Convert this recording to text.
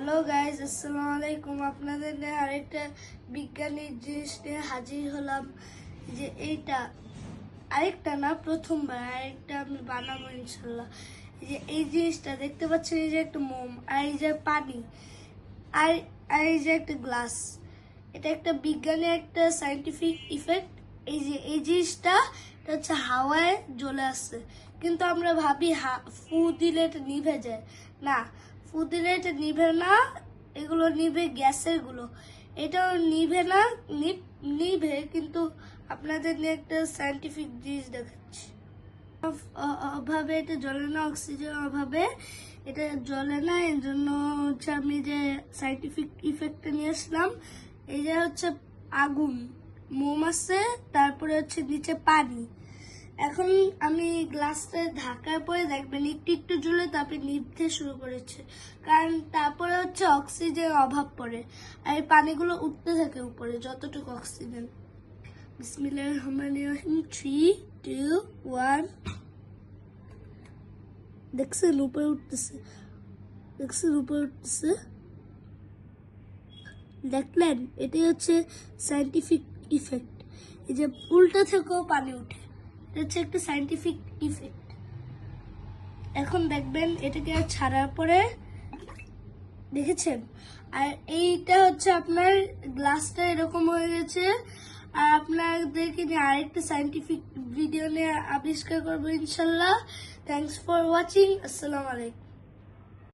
Hello guys, আসসালামু আলাইকুম। আপনাদের নিয়ে আরেকটা বিজ্ঞানের জিনিস নিয়ে হাজির হলাম। যে এইটা আরেকটা না, প্রথমবার আরেকটা আমি বানাবো ইনশাল্লাহ। যে এই জিনিসটা দেখতে পাচ্ছেন, এই যে একটা মোম, আর এই যে পানি, আর আর এই যে একটা গ্লাস। এটা একটা বিজ্ঞানের একটা সায়েন্টিফিক ইফেক্ট। এই যে এই জিনিসটা, এটা হচ্ছে হাওয়ায় জ্বলে আসছে, কিন্তু আমরা ভাবি ফু দিলে এটা নিভে যায়। না, ফু দিলে এটা নিভে না, এগুলো নিভে গ্যাসের গুলো, এটাও নিভে না, নিভে, কিন্তু আপনাদের নিয়ে একটা সায়েন্টিফিক জিনিস দেখাচ্ছি। অভাবে এটা জ্বলে না, অক্সিজেন অভাবে এটা জ্বলে না। এর জন্য হচ্ছে আমি যে সায়েন্টিফিক ইফেক্টটা নিয়ে আসলাম। এই যে হচ্ছে আগুন, মোম আছে, তারপরে হচ্ছে নিচে পানি। এখন আমি গ্লাসটা ঢাকার পরে দেখবেন একটু একটু জ্বলে তারপরে নিভতে শুরু করেছে, কারণ তারপরে হচ্ছে অক্সিজেন অভাব পড়ে, আর এই পানিগুলো উঠতে থাকে উপরে যতটুকু অক্সিজেন। বিসমিল্লাহির রহমানির রহিম। 3, 2, 1। দেখছেন উপরে উঠতেছে, দেখছেন উপরে উঠতেছে, দেখলেন? এটাই হচ্ছে সায়েন্টিফিক ইফেক্ট। এই যে উল্টা থেকেও পানি উঠে, এটা হচ্ছে একটা সায়েন্টিফিক ইফেক্ট। এখন দেখবেন এটাকে ছাড়ার পরে, দেখেছেন? আর এইটা হচ্ছে আপনার গ্লাসটা এরকম হয়ে গেছে। আর আপনাদেরকে নিয়ে আরেকটা সায়েন্টিফিক ভিডিও নিয়ে আবিষ্কার করবো ইনশাল্লাহ। Thanks for watching. আসসালামু আলাইকুম।